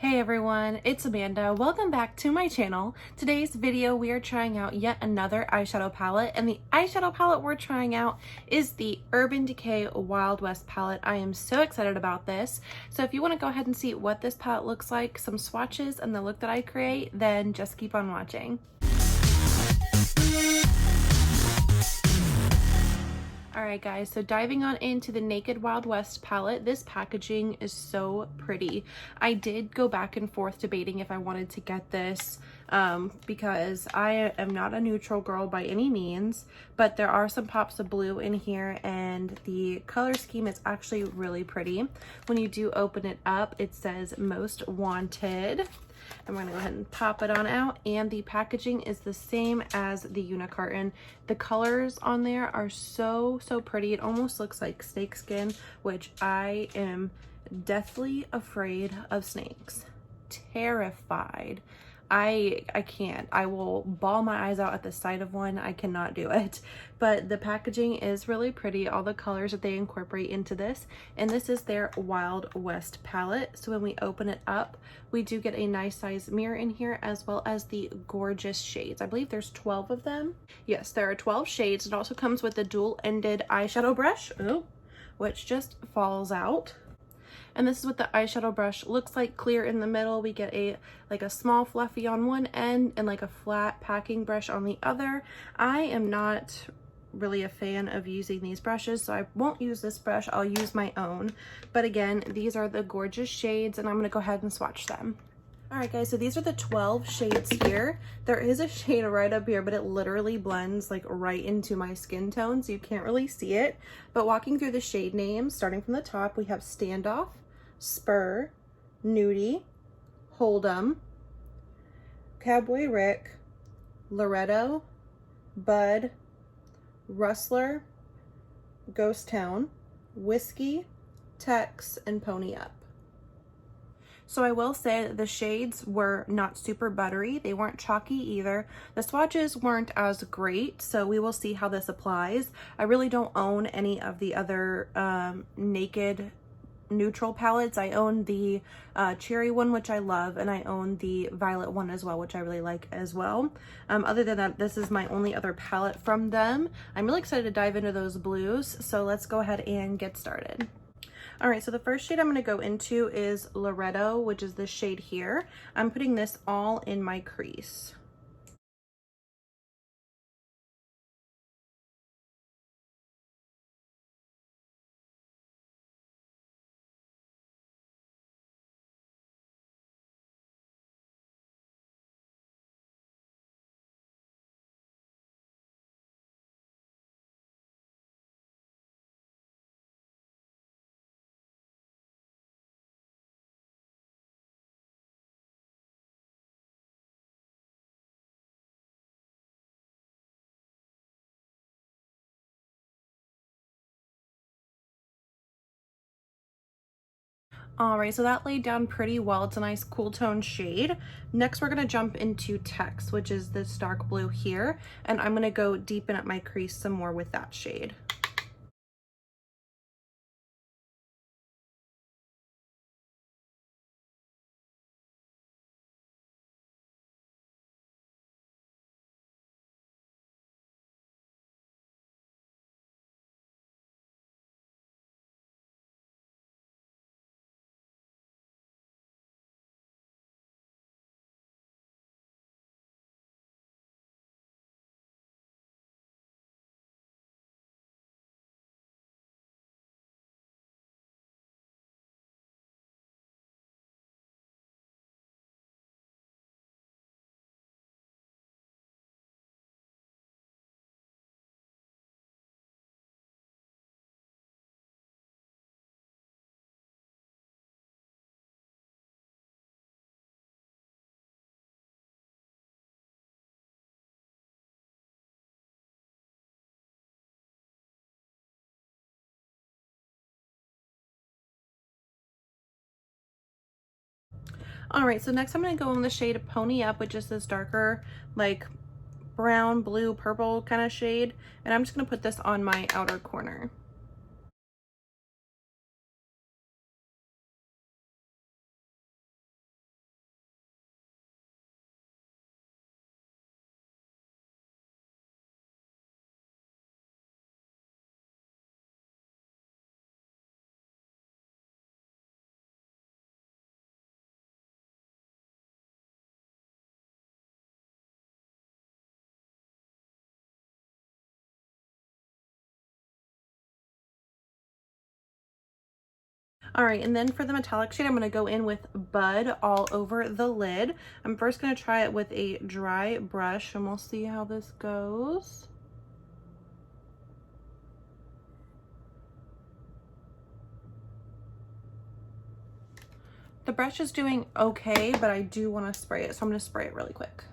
Hey everyone, it's Amanda. Welcome back to my channel. Today's video we are trying out yet another eyeshadow palette, and the eyeshadow palette we're trying out is the Urban Decay Wild West palette. I am so excited about this. So if you want to go ahead and see what this palette looks like, some swatches, and the look that I create, then just keep on watching. Alright guys, so diving on into the Naked Wild West palette, this packaging is so pretty. I did go back and forth debating if I wanted to get this because I am not a neutral girl by any means, but there are some pops of blue in here and the color scheme is actually really pretty. When you do open it up, it says Most Wanted. I'm going to go ahead and pop it on out, and the packaging is the same as the unicarton. The colors on there are so pretty. It almost looks like snake skin, which I am deathly afraid of snakes. Terrified. I can't. I will bawl my eyes out at the sight of one. I cannot do it. But the packaging is really pretty. All the colors that they incorporate into this. And this is their Wild West palette. So when we open it up, we do get a nice size mirror in here, as well as the gorgeous shades. I believe there's 12 of them. Yes, there are 12 shades. It also comes with a dual-ended eyeshadow brush, which just falls out. And this is what the eyeshadow brush looks like. Clear in the middle. We get a small fluffy on one end and like a flat packing brush on the other. I am not really a fan of using these brushes, so I won't use this brush. I'll use my own. But again, these are the gorgeous shades, and I'm going to go ahead and swatch them. Alright guys, so these are the 12 shades here. There is a shade right up here, but it literally blends like right into my skin tone, so you can't really see it. But walking through the shade names, starting from the top, we have Standoff, Spur, Nudie, Hold'em, Cowboy Rick, Loretto, Bud, Rustler, Ghost Town, Whiskey, Tex, and Pony Up. So I will say that the shades were not super buttery. They weren't chalky either. The swatches weren't as great, so we will see how this applies. I really don't own any of the other Naked neutral palettes. I own the cherry one, which I love, and I own the violet one as well, which I really like as well. Other than that, this is my only other palette from them. I'm really excited to dive into those blues, so let's go ahead and get started. All right, so the first shade I'm going to go into is Loretto, which is this shade here. I'm putting this all in my crease. All right, so that laid down pretty well. It's a nice cool tone shade. Next, we're gonna jump into Tex, which is this dark blue here, and I'm gonna go deepen up my crease some more with that shade. All right, so next I'm gonna go in the shade Pony Up, which is this darker, like brown, blue, purple kind of shade. And I'm just gonna put this on my outer corner. All right, and then for the metallic shade, I'm going to go in with Bud all over the lid. I'm first going to try it with a dry brush, and we'll see how this goes. The brush is doing okay, but I do want to spray it, so I'm going to spray it really quick.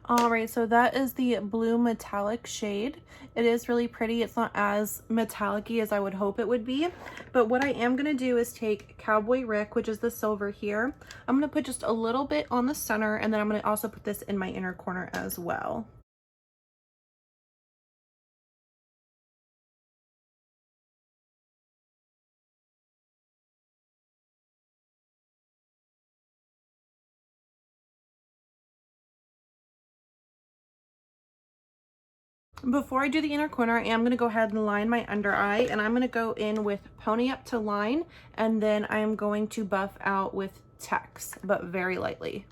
All right, so that is the blue metallic shade. It is really pretty. It's not as metallic-y as I would hope it would be. But what I am going to do is take Cowboy Rick, which is the silver here. I'm going to put just a little bit on the center, and then I'm going to also put this in my inner corner as well. Before I do the inner corner, I am going to go ahead and line my under eye, and I'm going to go in with Pony Up to Line, and then I am going to buff out with Tex, but very lightly.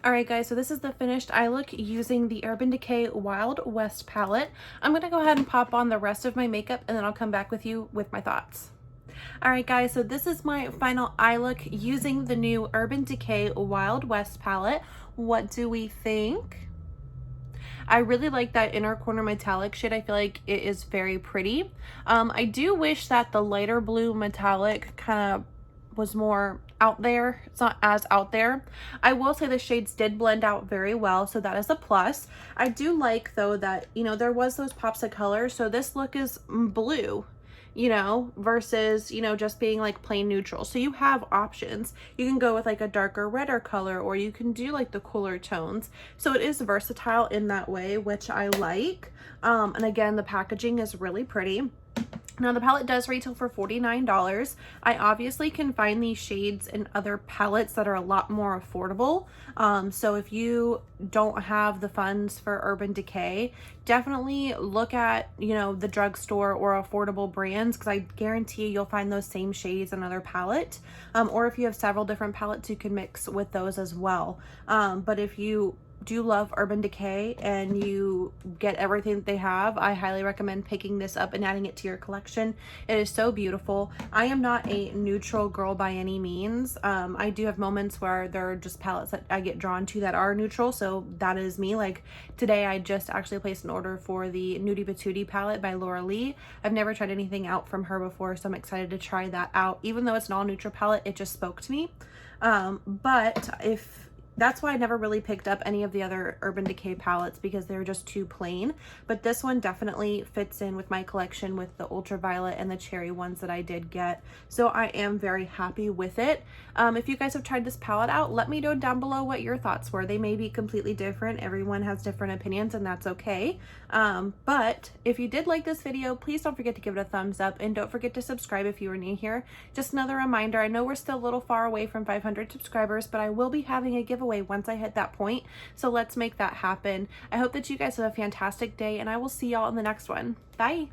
All right, guys, so this is the finished eye look using the Urban Decay Wild West palette. I'm going to go ahead and pop on the rest of my makeup, and then I'll come back with you with my thoughts. All right, guys, so this is my final eye look using the new Urban Decay Wild West palette. What do we think? I really like that inner corner metallic shade. I feel like it is very pretty. I do wish that the lighter blue metallic kind of was more out there. It's not as out there. I will say the shades did blend out very well, so that is a plus. I do like, though, that, you know, there was those pops of color, so this look is blue, you know, versus, you know, just being like plain neutral. So you have options. You can go with like a darker redder color, or you can do like the cooler tones. So it is versatile in that way, which I like. And again, the packaging is really pretty. Now the palette does retail for $49. I obviously can find these shades in other palettes that are a lot more affordable. So if you don't have the funds for Urban Decay, definitely look at, you know, the drugstore or affordable brands, because I guarantee you'll find those same shades in another palette. Or if you have several different palettes, you can mix with those as well. But if you do love Urban Decay and you get everything that they have, I highly recommend picking this up and adding it to your collection. It is so beautiful. I am not a neutral girl by any means. I do have moments where there are just palettes that I get drawn to that are neutral, so that is me. Like today I just actually placed an order for the Nudie Patootie palette by Laura Lee. I've never tried anything out from her before, so I'm excited to try that out. Even though it's an all neutral palette, it just spoke to me. But if that's why I never really picked up any of the other Urban Decay palettes, because they're just too plain. But this one definitely fits in with my collection with the ultraviolet and the cherry ones that I did get. So I am very happy with it. If you guys have tried this palette out, let me know down below what your thoughts were. They may be completely different. Everyone has different opinions, and that's okay. But if you did like this video, please don't forget to give it a thumbs up, and don't forget to subscribe if you are new here. Just another reminder, I know we're still a little far away from 500 subscribers, but I will be having a giveaway once I hit that point, so let's make that happen. I hope that you guys have a fantastic day, and I will see y'all in the next one. Bye.